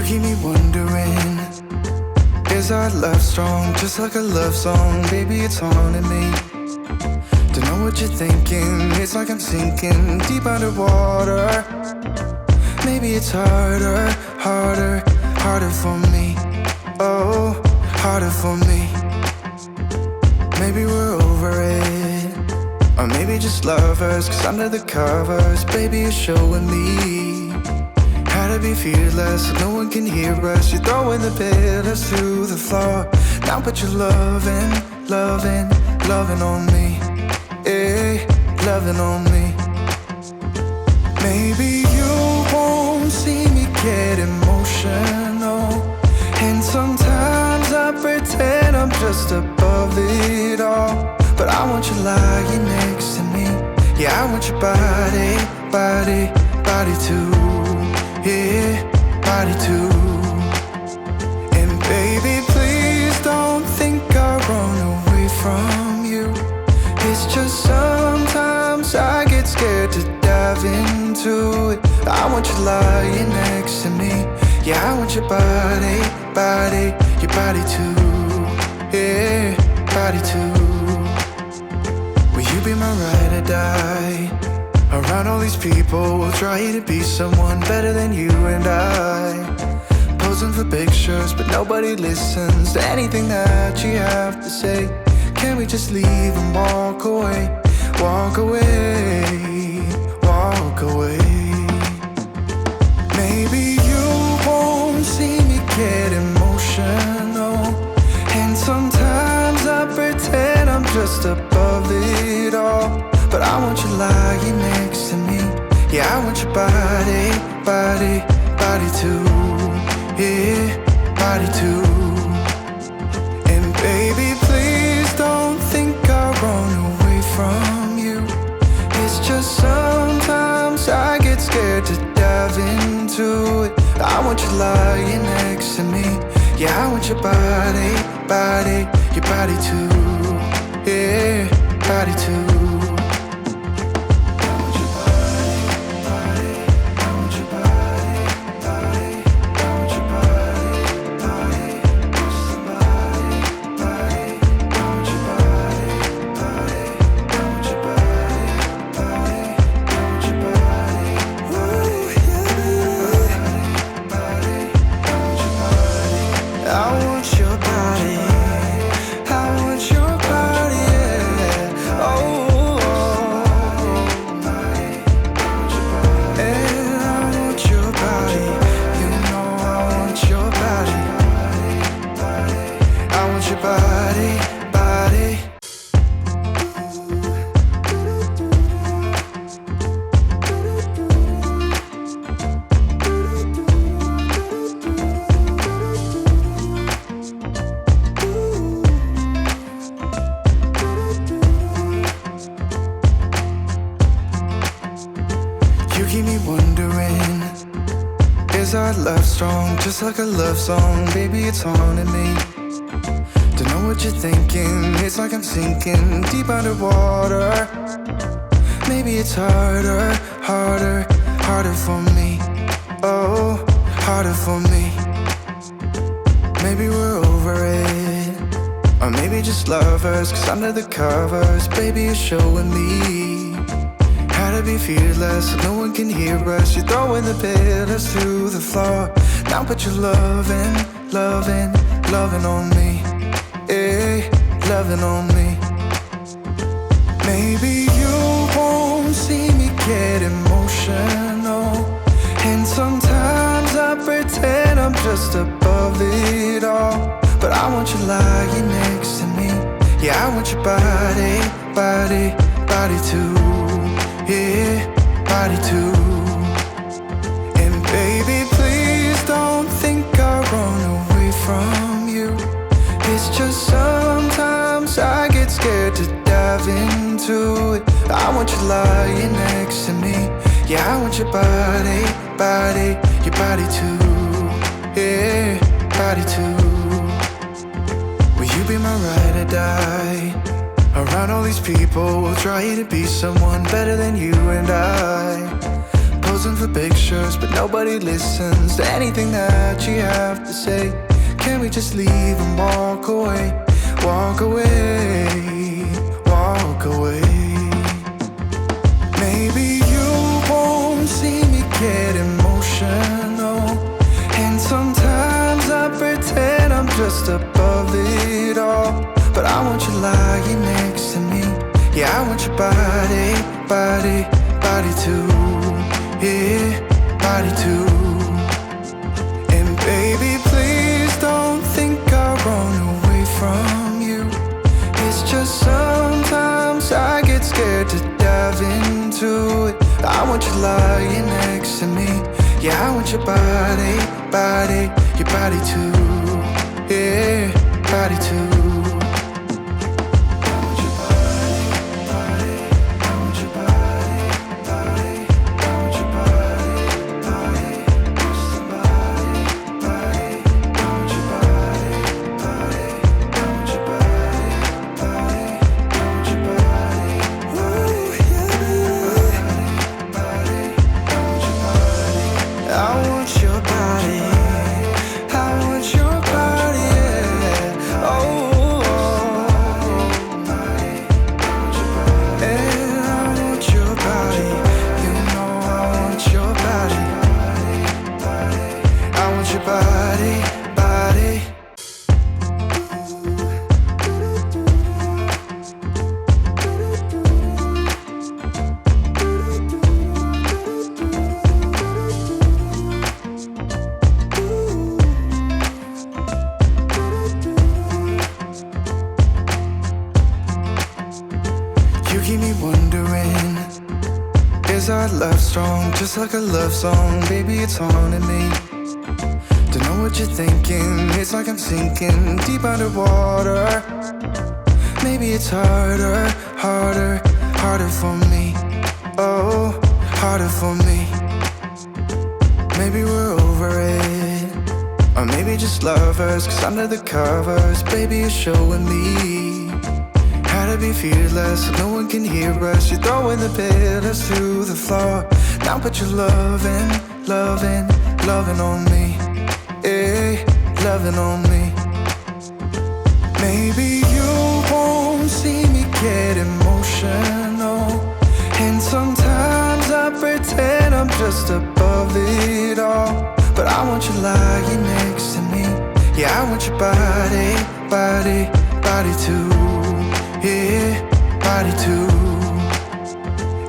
keep me wondering, is our love strong? Just like a love song, baby, it's haunting me. Don't know what you're thinking, it's like I'm sinking deep underwater. Maybe it's harder, harder, harder for me. Oh, harder for me. Maybe we're over it, or maybe just lovers, 'cause under the covers, baby, you're showing me how to be fearless so no one can hear us. You're throwing the pillars through the floor. Now put your loving, loving, loving on me. Eh, loving on me. Maybe you won't see me get emotional, and sometimes I pretend I'm just above it all. But I want you lying next to me. Yeah, I want your body, body, body too. Yeah, body too. And baby, please don't think I'll run away from you. It's just sometimes I get scared to dive into it. I want you lying next to me. Yeah, I want your body, body, your body too. Yeah, body too. Will you be my ride or die? Around all these people, we'll try to be someone better than you and I. Posing for pictures, but nobody listens to anything that you have to say. Can we just leave and walk away? Walk away, walk away. Maybe you won't see me get emotional, and sometimes I pretend I'm just above it all. But I want you lying next to me. Yeah, I want your body, body, body too. Yeah, body too. And baby, please don't think I'll run away from you. It's just sometimes I get scared to dive into it. I want you lying next to me. Yeah, I want your body, body, your body too. Yeah, body too. You keep me wondering, is our love strong? Just like a love song, baby, it's haunting me. Don't know what you're thinking, it's like I'm sinking deep underwater. Maybe it's harder, harder, harder for me. Oh, harder for me. Maybe we're over it, or maybe just lovers, 'cause under the covers, baby, you're showing me how to be fearless so no one can hear us. You're throwing the pillars through the floor. Now put your loving, loving, loving on me. Eh, loving on me. Maybe you won't see me get emotional, and sometimes I pretend I'm just above it all. But I want you lying next to me. Yeah, I want your body, body, body too. Yeah, body too. And baby, please don't think I'll run away from you. It's just sometimes I get scared to dive into it. I want you lying next to me. Yeah, I want your body, body, your body too. Yeah, body too. Will you be my ride or die? Around all these people, we'll try to be someone better than you and I. Posing for pictures, but nobody listens to anything that you have to say. Can we just leave and walk away? Walk away, walk away. Maybe you won't see me get emotional, and sometimes I pretend I'm just above it all. But I want you lying next to me. Yeah, I want your body, body, body too. Yeah, body too. And baby, please don't think I'll run away from you. It's just sometimes I get scared to dive into it. I want you lying next to me. Yeah, I want your body, body, your body too. Yeah, body too. Is our love strong, just like a love song? Baby, it's haunting me. Don't know what you're thinking. It's like I'm sinking deep underwater. Maybe it's harder, harder, harder for me. Oh, harder for me. Maybe we're over it, or maybe just lovers. Cause under the covers, baby, you're showing me how to be fearless, so no one can hear us. You're throwing the pillars to the floor. Now put your loving, loving, loving on me. Hey, loving on me. Maybe you won't see me get emotional, and sometimes I pretend I'm just above it all. But I want you lying next to me. Yeah, I want your body, body, body too. Yeah, body too.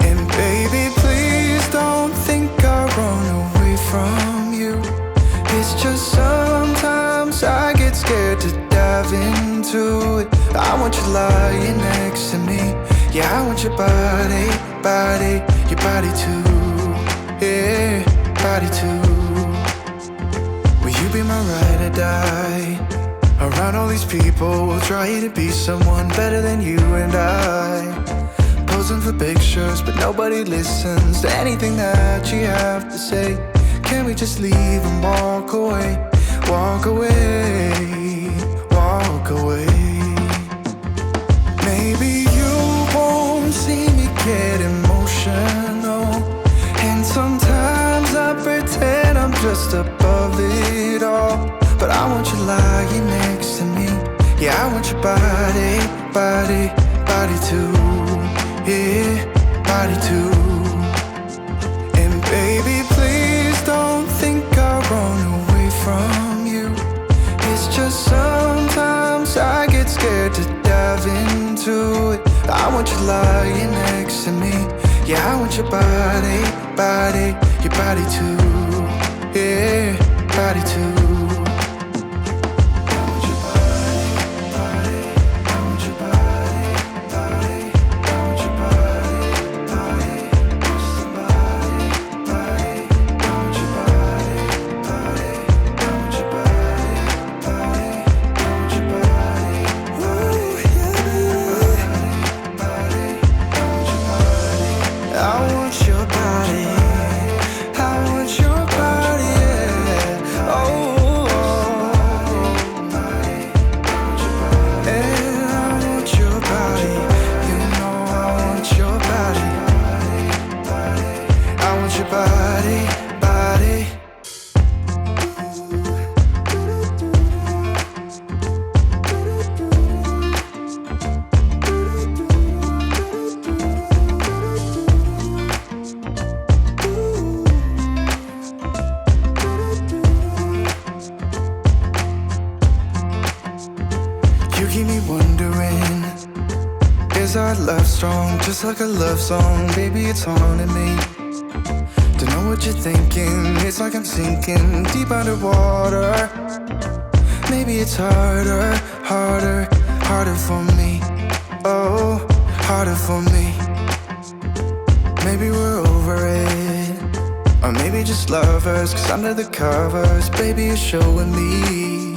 And baby, please don't think I'll run away from you. It's just sometimes I get scared to dive into it. I want you lying next to me. Yeah, I want your body, body, your body too. Yeah, body too. Will you be my ride or die? Around all these people, we'll try to be someone better than you and I. Posing for pictures, but nobody listens to anything that you have to say. Can we just leave and walk away? Walk away, walk away. Maybe you won't see me get emotional, and sometimes I pretend I'm just above it all. But I want you lying next to me. Yeah, I want your body, body, body too. Yeah, body too. And baby, please don't think I'll run away from you. It's just sometimes I get scared to dive into it. I want you lying next to me. Yeah, I want your body, body, your body too. Yeah, body too. I want your body, yeah. Oh, Just like a love song, baby, it's haunting me. Don't know what you're thinking, it's like I'm sinking deep underwater. Maybe it's harder, harder, harder for me. Oh, harder for me. Maybe we're over it, or maybe just lovers, cause under the covers, baby, you're showing me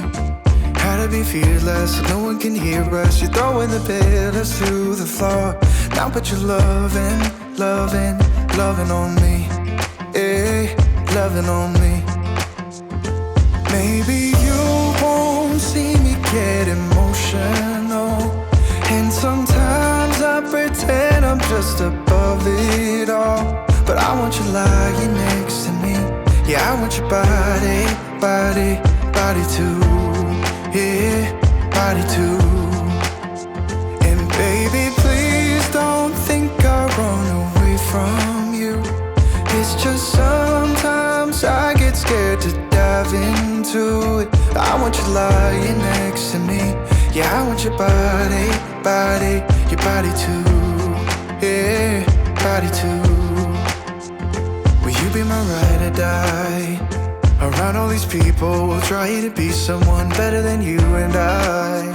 how to be fearless so no one can hear us. You're throwing the pillars to the floor. Now put your loving, loving, loving on me. Eh, loving on me. Maybe you won't see me get emotional, and sometimes I pretend I'm just above it all. But I want you lying next to me. Yeah, I want your body, body, body too. Yeah, body too. And baby, please don't think I run away from you. It's just sometimes I get scared to dive into it. I want you lying next to me. Yeah, I want your body, body, your body too. Yeah, body too. Will you be my ride or die? Around all these people, we'll try to be someone better than you and I.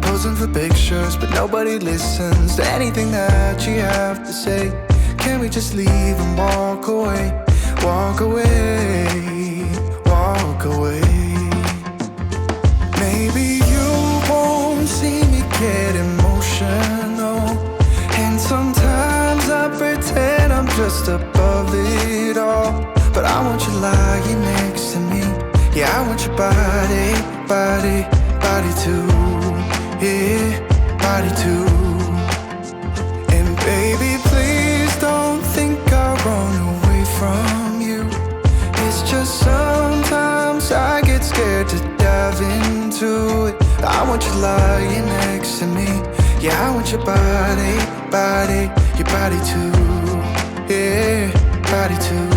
Posing for pictures, but nobody listens to anything that you have to say. Can we just leave and walk away? Walk away, walk away. Maybe you won't see me get emotional, and sometimes I pretend I'm just above it all. But I want you lying next to me. Yeah, I want your body, body, body too. Yeah, body too. And baby, please don't think I'll run away from you. It's just sometimes I get scared to dive into it. I want you lying next to me. Yeah, I want your body, body, your body too. Yeah, body too.